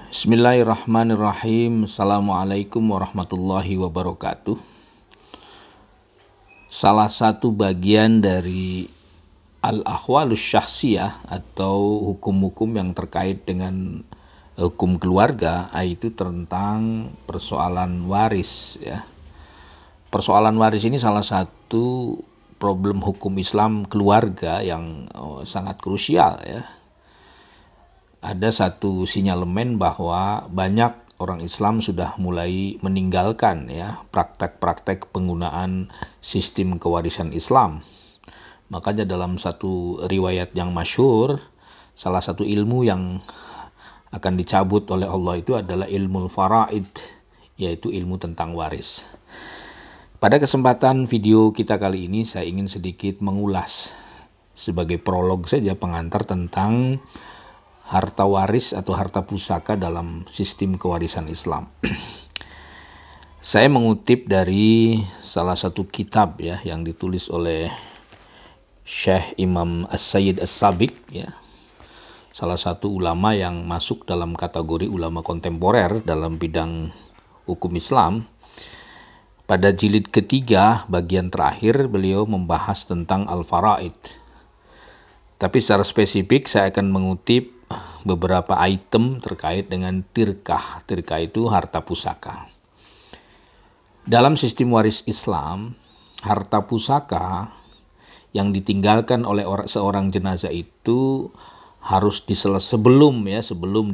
Bismillahirrahmanirrahim. Assalamualaikum warahmatullahi wabarakatuh. Salah satu bagian dari al-ahwalus syahsiyah atau hukum-hukum yang terkait dengan hukum keluarga, yaitu tentang persoalan waris ya. Persoalan waris ini salah satu problem hukum Islam keluarga yang sangat krusial ya. Ada satu sinyalemen bahwa banyak orang Islam sudah mulai meninggalkan ya praktek-praktek penggunaan sistem kewarisan Islam. Makanya dalam satu riwayat yang masyhur, salah satu ilmu yang akan dicabut oleh Allah itu adalah ilmu faraid, yaitu ilmu tentang waris. Pada kesempatan video kita kali ini saya ingin sedikit mengulas sebagai prolog saja, pengantar tentang harta waris atau harta pusaka dalam sistem kewarisan Islam. Saya mengutip dari salah satu kitab ya yang ditulis oleh Syekh Imam As-Sayyid As-Sabiq ya. Salah satu ulama yang masuk dalam kategori ulama kontemporer dalam bidang hukum Islam. Pada jilid ketiga bagian terakhir beliau membahas tentang al-faraid. Tapi secara spesifik saya akan mengutip beberapa item terkait dengan tirkah. Tirkah itu harta pusaka. Dalam sistem waris Islam, harta pusaka yang ditinggalkan oleh seorang jenazah itu harus sebelum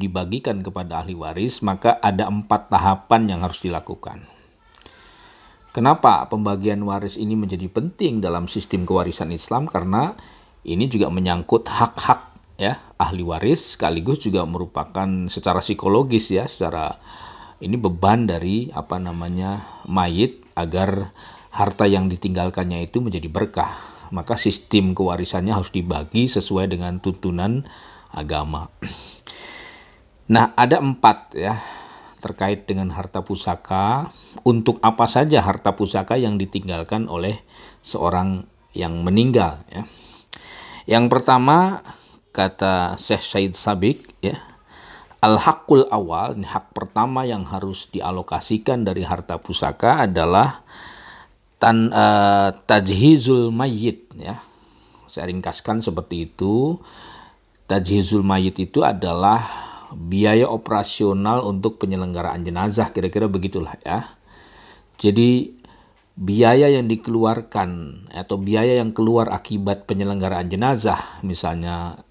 dibagikan kepada ahli waris, maka ada 4 tahapan yang harus dilakukan. Kenapa pembagian waris ini menjadi penting dalam sistem kewarisan Islam? Karena ini juga menyangkut hak-hak ya ahli waris, sekaligus juga merupakan secara psikologis ya, secara ini beban dari mayit agar harta yang ditinggalkannya itu menjadi berkah. Maka sistem kewarisannya harus dibagi sesuai dengan tuntunan agama. Nah, ada 4 ya terkait dengan harta pusaka. Untuk apa saja harta pusaka yang ditinggalkan oleh seorang yang meninggal ya. Yang pertama, kata Syekh Said Sabiq ya, al-haqqul awal, ini hak pertama yang harus dialokasikan dari harta pusaka adalah tajhizul mayyit ya. Saya ringkaskan seperti itu. Tajhizul mayyit itu adalah biaya operasional untuk penyelenggaraan jenazah, kira-kira begitulah ya. Jadi biaya yang dikeluarkan atau biaya yang keluar akibat penyelenggaraan jenazah, misalnya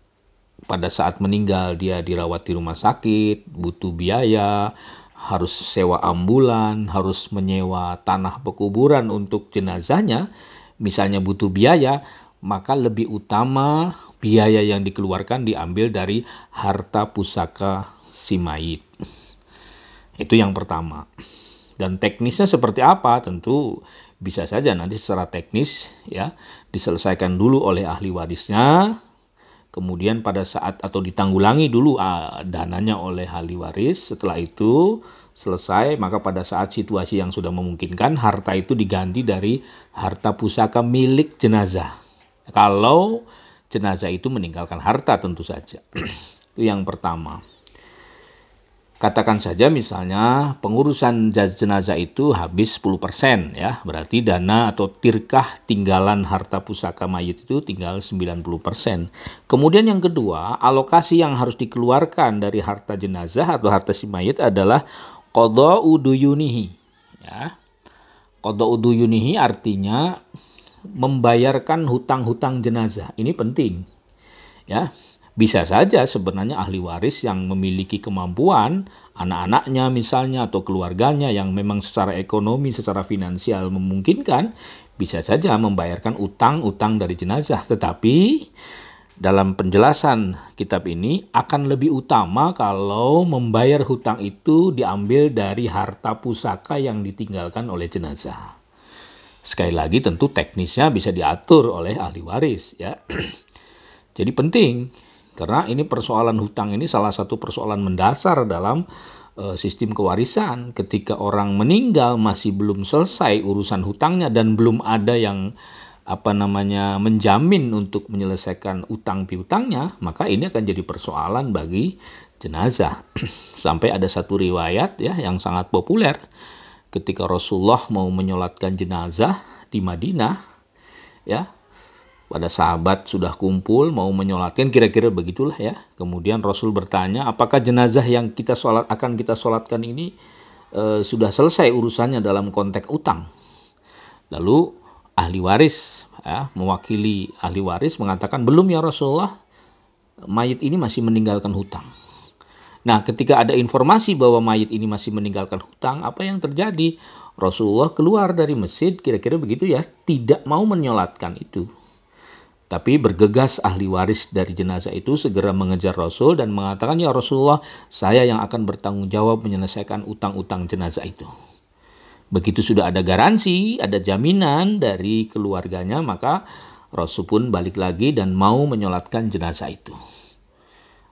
pada saat meninggal dia dirawat di rumah sakit, butuh biaya, harus sewa ambulan, harus menyewa tanah pekuburan untuk jenazahnya, misalnya butuh biaya, maka lebih utama biaya yang dikeluarkan diambil dari harta pusaka si mayit. Itu yang pertama. Dan teknisnya seperti apa? Tentu bisa saja nanti secara teknis ya diselesaikan dulu oleh ahli warisnya. Kemudian pada saat atau ditanggulangi dulu dananya oleh ahli waris. Setelah itu selesai, maka pada saat situasi yang sudah memungkinkan, harta itu diganti dari harta pusaka milik jenazah. Kalau jenazah itu meninggalkan harta tentu saja. Itu yang pertama. Katakan saja misalnya pengurusan jenazah itu habis 10% ya, berarti dana atau tirkah tinggalan harta pusaka mayit itu tinggal 90%. Kemudian yang kedua, alokasi yang harus dikeluarkan dari harta jenazah atau harta si mayit adalah qada'u duyunihi ya. Qada'u duyunihi artinya membayarkan hutang-hutang jenazah. Ini penting ya. Bisa saja sebenarnya ahli waris yang memiliki kemampuan, anak-anaknya misalnya atau keluarganya yang memang secara ekonomi, secara finansial memungkinkan, bisa saja membayarkan utang-utang dari jenazah. Tetapi dalam penjelasan kitab ini akan lebih utama kalau membayar hutang itu diambil dari harta pusaka yang ditinggalkan oleh jenazah. Sekali lagi tentu teknisnya bisa diatur oleh ahli waris ya. Jadi penting. Karena ini persoalan hutang ini salah satu persoalan mendasar dalam sistem kewarisan. Ketika orang meninggal masih belum selesai urusan hutangnya dan belum ada yang menjamin untuk menyelesaikan utang piutangnya, maka ini akan jadi persoalan bagi jenazah. Sampai ada satu riwayat ya yang sangat populer ketika Rasulullah mau menyolatkan jenazah di Madinah, ya, pada sahabat sudah kumpul mau menyolatkan, kira-kira begitulah ya. Kemudian Rasul bertanya, apakah jenazah yang akan kita solatkan ini sudah selesai urusannya dalam konteks utang? Lalu ahli waris, ya, mewakili ahli waris mengatakan, belum ya Rasulullah, mayit ini masih meninggalkan hutang. Nah, ketika ada informasi bahwa mayit ini masih meninggalkan hutang, apa yang terjadi? Rasulullah keluar dari masjid, kira-kira begitu ya, tidak mau menyolatkan itu. Tapi bergegas ahli waris dari jenazah itu segera mengejar Rasul dan mengatakan, ya Rasulullah, saya yang akan bertanggung jawab menyelesaikan utang-utang jenazah itu. Begitu sudah ada garansi, ada jaminan dari keluarganya, maka Rasul pun balik lagi dan mau menyolatkan jenazah itu.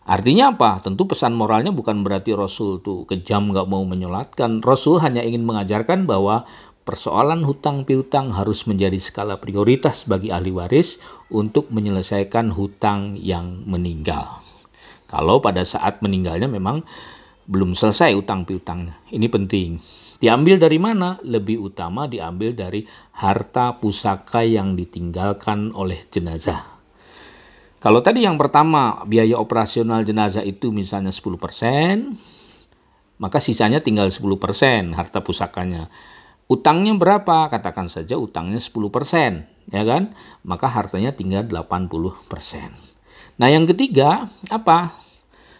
Artinya apa? Tentu pesan moralnya bukan berarti Rasul tuh kejam gak mau menyolatkan. Rasul hanya ingin mengajarkan bahwa persoalan hutang piutang harus menjadi skala prioritas bagi ahli waris untuk menyelesaikan hutang yang meninggal. Kalau pada saat meninggalnya memang belum selesai hutang piutangnya. Ini penting. Diambil dari mana? Lebih utama diambil dari harta pusaka yang ditinggalkan oleh jenazah. Kalau tadi yang pertama biaya operasional jenazah itu misalnya 10%, maka sisanya tinggal 10% harta pusakanya. Utangnya berapa? Katakan saja utangnya 10%, ya kan? Maka hartanya tinggal 80%. Nah, yang ketiga apa?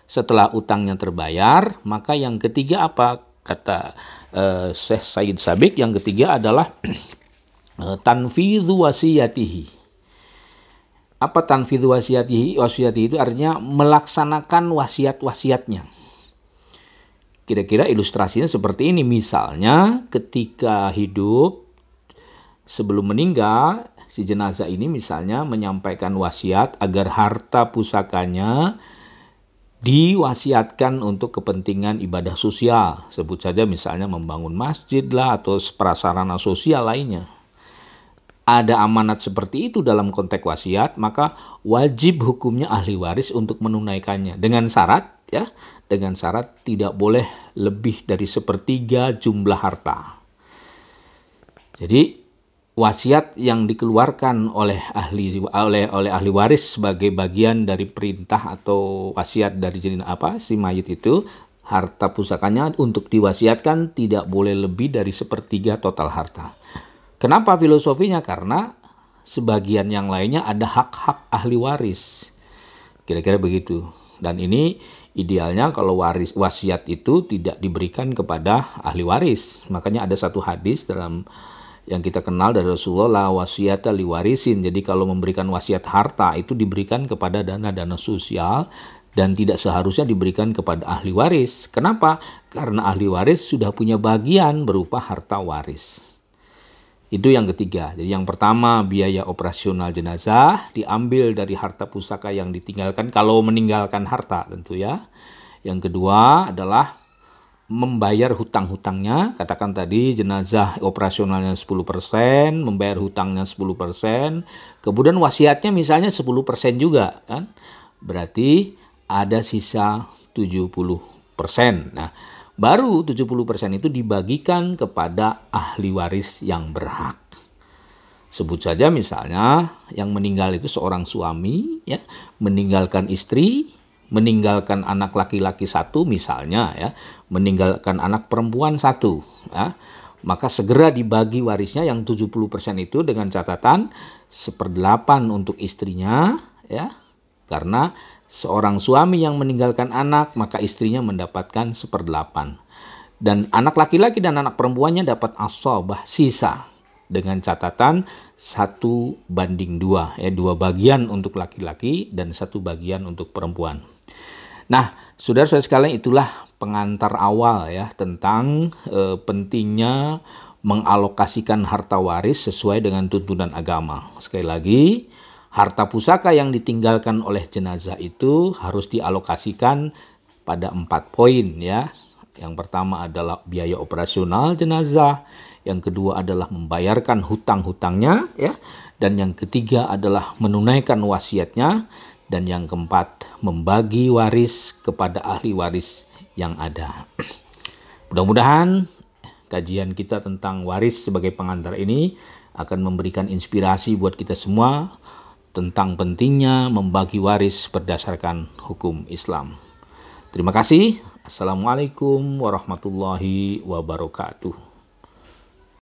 Setelah utangnya terbayar, maka yang ketiga apa? Kata Syekh Said Sabiq, yang ketiga adalah tanfidhu wasiyatihi. Apa tanfidhu wasiyatihi? Wasiyatihi itu artinya melaksanakan wasiat-wasiatnya. Kira-kira ilustrasinya seperti ini. Misalnya ketika hidup, sebelum meninggal, si jenazah ini misalnya menyampaikan wasiat agar harta pusakanya diwasiatkan untuk kepentingan ibadah sosial. Sebut saja misalnya membangun masjid lah atau prasarana sosial lainnya. Ada amanat seperti itu dalam konteks wasiat, maka wajib hukumnya ahli waris untuk menunaikannya dengan syarat, ya, dengan syarat tidak boleh lebih dari 1/3 jumlah harta. Jadi wasiat yang dikeluarkan oleh ahli waris sebagai bagian dari perintah atau wasiat dari si mayit itu, harta pusakanya untuk diwasiatkan tidak boleh lebih dari 1/3 total harta. Kenapa filosofinya? Karena sebagian yang lainnya ada hak-hak ahli waris. Kira-kira begitu. Dan ini idealnya kalau wasiat itu tidak diberikan kepada ahli waris. Makanya ada satu hadis dalam yang kita kenal dari Rasulullah, la wasiyata liwarisin. Jadi kalau memberikan wasiat harta itu diberikan kepada dana-dana sosial dan tidak seharusnya diberikan kepada ahli waris. Kenapa? Karena ahli waris sudah punya bagian berupa harta waris. Itu yang ketiga. Jadi yang pertama biaya operasional jenazah diambil dari harta pusaka yang ditinggalkan kalau meninggalkan harta tentu ya. Yang kedua adalah membayar hutang-hutangnya. Katakan tadi jenazah operasionalnya 10%, membayar hutangnya 10%. Kemudian wasiatnya misalnya 10% juga kan. Berarti ada sisa 70%. Nah, baru 70% itu dibagikan kepada ahli waris yang berhak. Sebut saja misalnya yang meninggal itu seorang suami, ya, meninggalkan istri, meninggalkan anak laki-laki 1 misalnya, ya, meninggalkan anak perempuan 1, ya. Maka segera dibagi warisnya yang 70% itu dengan catatan 1/8 untuk istrinya, ya. Karena seorang suami yang meninggalkan anak, maka istrinya mendapatkan 1/8. Dan anak laki-laki dan anak perempuannya dapat asabah, sisa. Dengan catatan 1/2, ya, 2 bagian untuk laki-laki dan 1 bagian untuk perempuan. Nah, saudara-saudara sekalian, itulah pengantar awal ya tentang pentingnya mengalokasikan harta waris sesuai dengan tuntunan agama. Sekali lagi, harta pusaka yang ditinggalkan oleh jenazah itu harus dialokasikan pada 4 poin ya. Yang pertama adalah biaya operasional jenazah, yang kedua adalah membayarkan hutang-hutangnya ya, dan yang ketiga adalah menunaikan wasiatnya, Dan yang keempat, membagi waris kepada ahli waris yang ada. Mudah-mudahan kajian kita tentang waris sebagai pengantar ini akan memberikan inspirasi buat kita semua tentang pentingnya membagi waris berdasarkan hukum Islam. Terima kasih. Assalamualaikum warahmatullahi wabarakatuh.